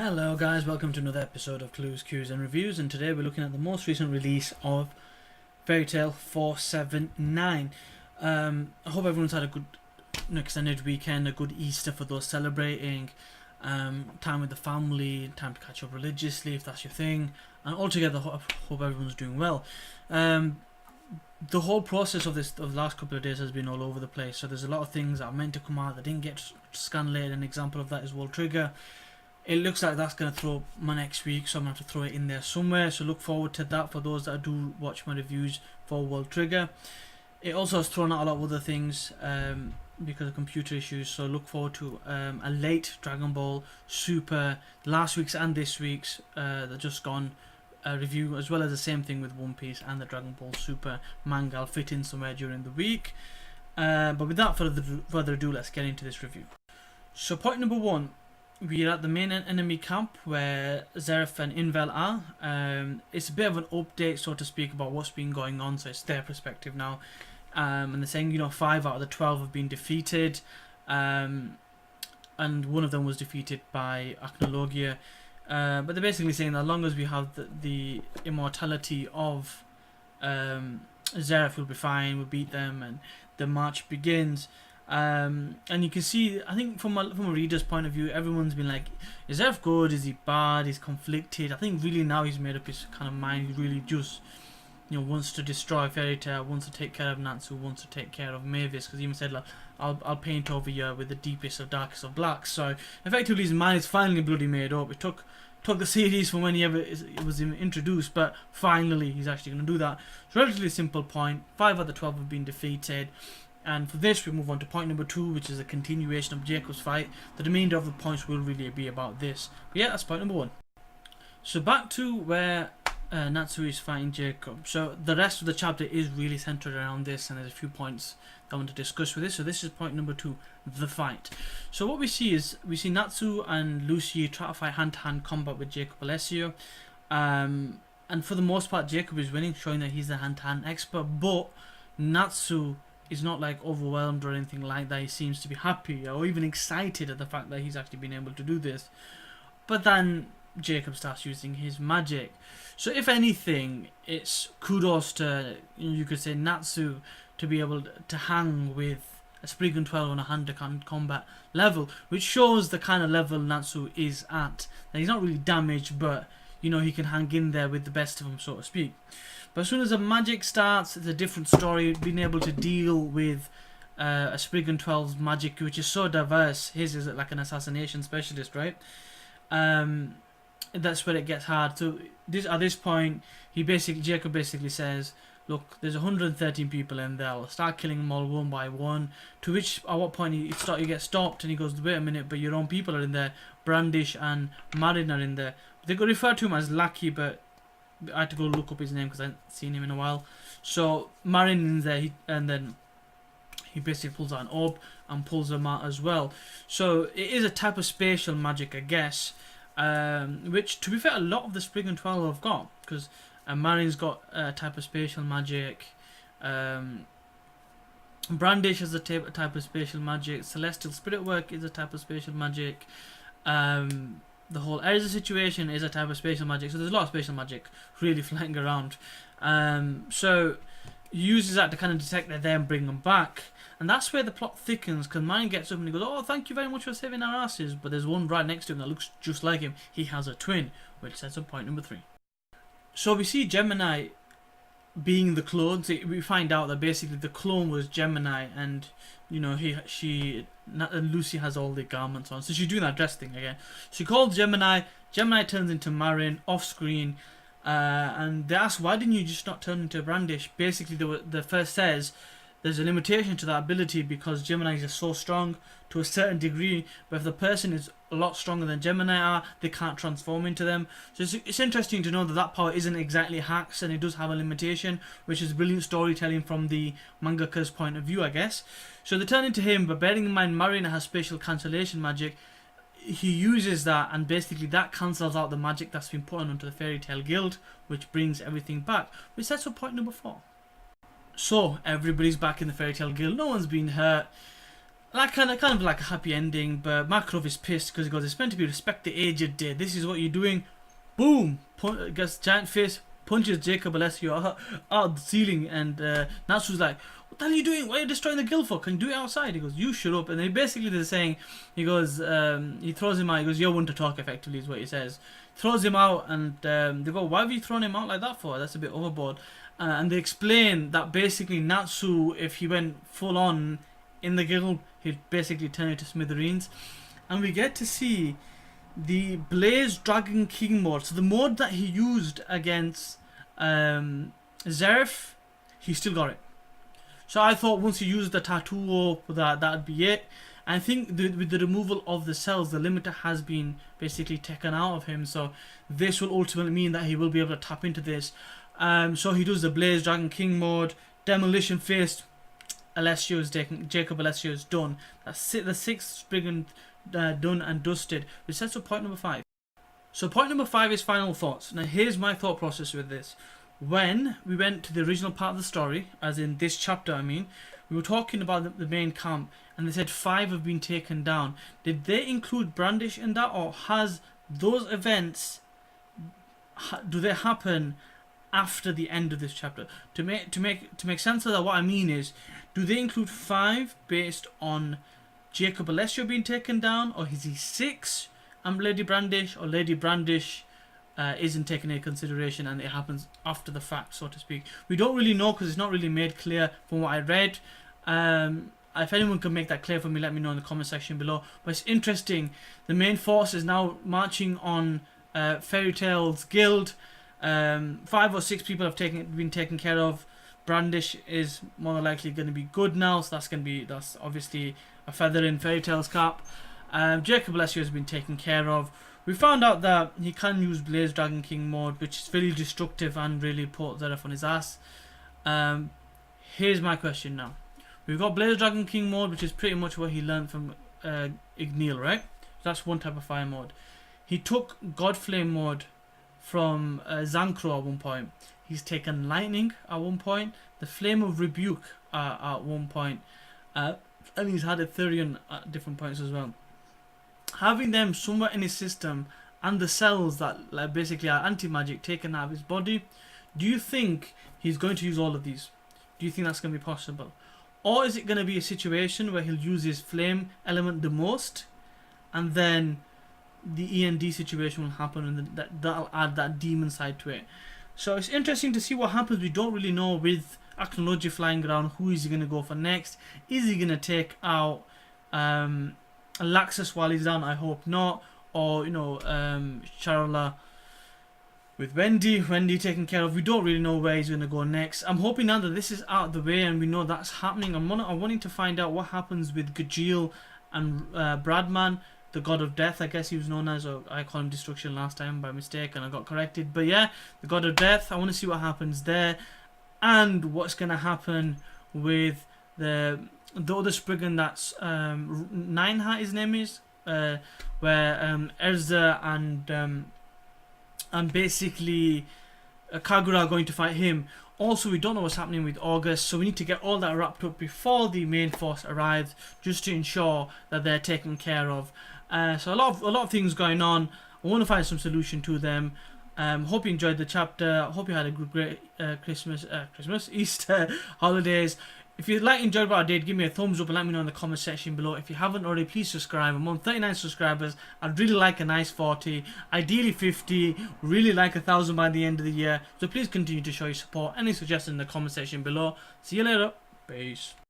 Hello guys, welcome to another episode of Clues, Cues and Reviews, and today we're looking at the most recent release of Fairy Tail 479. I hope everyone's had a good extended weekend, a good Easter for those celebrating, time with the family, time to catch up religiously if that's your thing, and altogether hope everyone's doing well. The whole process of the last couple of days has been all over the place, so there's a lot of things that are meant to come out that didn't get scanned later. An example of that is World Trigger. It looks like that's going to throw my next week, so I'm going to have to throw it in there somewhere. So look forward to that for those that do watch my reviews for World Trigger. It also has thrown out a lot of other things because of computer issues. So look forward to a late Dragon Ball Super, last week's and this week's that just gone review, as well as the same thing with One Piece and the Dragon Ball Super manga. I'll fit in somewhere during the week. But without further ado, let's get into this review. So point number one. We are at the main enemy camp where Zeref and Invel are. It's a bit of an update, so to speak, about what's been going on, so it's their perspective now. And they're saying, 5 out of the 12 have been defeated, and one of them was defeated by Acnologia. But they're basically saying that as long as we have the immortality of Zeref, we'll be fine, we'll beat them, and the march begins. And you can see, I think from a reader's point of view, everyone's been like, is Zeref good, is he bad, he's conflicted. I think really now he's made up his kind of mind. He really just wants to destroy Fairy Tail, wants to take care of Natsu, wants to take care of Mavis, because he even said, like, I'll paint over you with the deepest of darkest of blacks. So effectively his mind is finally bloody made up. It took the series from when it was introduced, but finally he's actually going to do that. It's a relatively simple point. 5 out of the 12 have been defeated. And for this, we move on to point number 2, which is a continuation of Jacob's fight. The remainder of the points will really be about this. But yeah, that's point number 1. So back to where Natsu is fighting Jacob. So the rest of the chapter is really centered around this, and there's a few points I want to discuss with this. So this is point number 2, the fight. So what we see Natsu and Lucy try to fight hand-to-hand combat with Jacob Alessio. And for the most part, Jacob is winning, showing that he's the hand-to-hand expert. But Natsu is not like overwhelmed or anything like that. He seems to be happy or even excited at the fact that he's actually been able to do this. But then Jacob starts using his magic. So if anything, it's kudos to, you could say, Natsu to be able to hang with a Spriggan 12 on a hand-to-hand combat level, which shows the kind of level Natsu is at. That he's not really damaged, but he can hang in there with the best of them, so to speak. But as soon as the magic starts, it's a different story. Being able to deal with a Spriggan 12's magic, which is so diverse. His is like an assassination specialist, right? That's where it gets hard. So at this point, Jacob basically says, look, there's 113 people in there. I'll start killing them all one by one. To which, at what point he gets stopped, and he goes, wait a minute, but your own people are in there. Brandish and Marin are in there. They got referred to him as Lackey, but I had to go look up his name because I hadn't seen him in a while. So Marin is there, and then he basically pulls out an orb and pulls them out as well. So it is a type of spatial magic, I guess, which, to be fair, a lot of the Spriggan 12 have got, because Marin's got a type of spatial magic. Brandish is a type of spatial magic. Celestial Spirit Work is a type of spatial magic. The whole Erza situation is a type of spatial magic. So there's a lot of spatial magic really flying around. So he uses that to kind of detect they're there and bring them back. And that's where the plot thickens, because Marin gets up and he goes, oh, thank you very much for saving our asses. But there's one right next to him that looks just like him. He has a twin, which sets up point number 3. So we see Gemini being the clone. So we find out that basically the clone was Gemini, and Lucy has all the garments on, so she's doing that dress thing again. She calls Gemini. Gemini turns into Marin off screen, and they ask, why didn't you just not turn into Brandish? Basically, the first says there's a limitation to that ability because Gemini is so strong to a certain degree, but if the person is a lot stronger than Gemini are, they can't transform into them. So it's interesting to know that power isn't exactly hacks, and it does have a limitation, which is brilliant storytelling from the mangaka's point of view, I guess. So they turn into him, but bearing in mind Marin has spatial cancellation magic, he uses that, and basically that cancels out the magic that's been put onto the Fairy Tail Guild, which brings everything back, which sets up point number 4. So everybody's back in the Fairy Tail Guild, no one's been hurt. That kind of like a happy ending, but Makarov is pissed because he goes, it's meant to be respect the aged dead. This is what you're doing. Boom! Gets giant face, punches Jacob Alessio out the ceiling, and Natsu's like, what the hell are you doing? Why are you destroying the guild for? Can you do it outside? He goes, you shut up. And then basically they're saying, he goes, he throws him out, he goes, you're one to talk, effectively is what he says. Throws him out, and they go, why have you thrown him out like that for? That's a bit overboard. And they explain that basically Natsu, if he went full on in the guild, he'd basically turn it to smithereens. And we get to see the Blaze Dragon King mode. So the mode that he used against Zeref, he still got it. So I thought once he used the tattoo, that'd be it. I think with the removal of the cells, the limiter has been basically taken out of him. So this will ultimately mean that he will be able to tap into this. So he does the Blaze Dragon King mode. Demolition Fist. Jacob Alessio is done. That's the 6th brigand done and dusted. Which sets up point number 5. So point number 5 is final thoughts. Now here's my thought process with this. When we went to the original part of the story, as in this chapter I mean, we were talking about the main camp, and they said 5 have been taken down. Did they include Brandish in that, or has those events, do they happen after the end of this chapter? To make sense of that, what I mean is, do they include 5 based on Jacob Alessio being taken down, or is he 6 and Lady Brandish, or Lady Brandish isn't taken into consideration and it happens after the fact, so to speak? We don't really know because it's not really made clear from what I read. If anyone can make that clear for me, let me know in the comment section below. But it's interesting, the main force is now marching on Fairy Tail's guild. 5 or 6 people have been taken care of. Brandish is more than likely going to be good now, so that's obviously a feather in Fairy Tail's cap. Jacob Alessio has been taken care of. We found out that he can use Blaze Dragon King mode, which is very destructive and really put Zeref on his ass. Here's my question now. We've got Blaze Dragon King mode, which is pretty much what he learned from Igneel, right? That's one type of fire mode. He took Godflame mode from Zankro at one point. He's taken Lightning at one point, the Flame of Rebuke at one point, and he's had Ethereum at different points as well. Having them somewhere in his system, and the cells that basically are anti-magic taken out of his body, do you think he's going to use all of these? Do you think that's going to be possible? Or is it going to be a situation where he'll use his flame element the most, and then the END situation will happen, and that'll add that demon side to it? So it's interesting to see what happens. We don't really know with Acnology flying around, who is he going to go for next? Is he going to take out Laxus while he's down? I hope not. Or, Charla with Wendy taken care of. We don't really know where he's going to go next. I'm hoping now that this is out of the way and we know that's happening. I'm wanting to find out what happens with Gajeel and Bradman, the God of Death, I guess he was known as, or I called him Destruction last time by mistake and I got corrected. But yeah, the God of Death, I want to see what happens there. And what's going to happen with the other Spriggan that's Ninehat, his name is, where Erza and basically Kagura are going to fight him. Also, we don't know what's happening with August, so we need to get all that wrapped up before the main force arrives, just to ensure that they're taken care of. So a lot of things going on. I want to find some solution to them. Hope you enjoyed the chapter. Hope you had a great Easter holidays. If you enjoyed what I did, give me a thumbs up and let me know in the comment section below. If you haven't already, please subscribe. I'm on 39 subscribers. I'd really like a nice 40, ideally 50, really like 1,000 by the end of the year. So please continue to show your support. Any suggestions in the comment section below. See you later. Peace.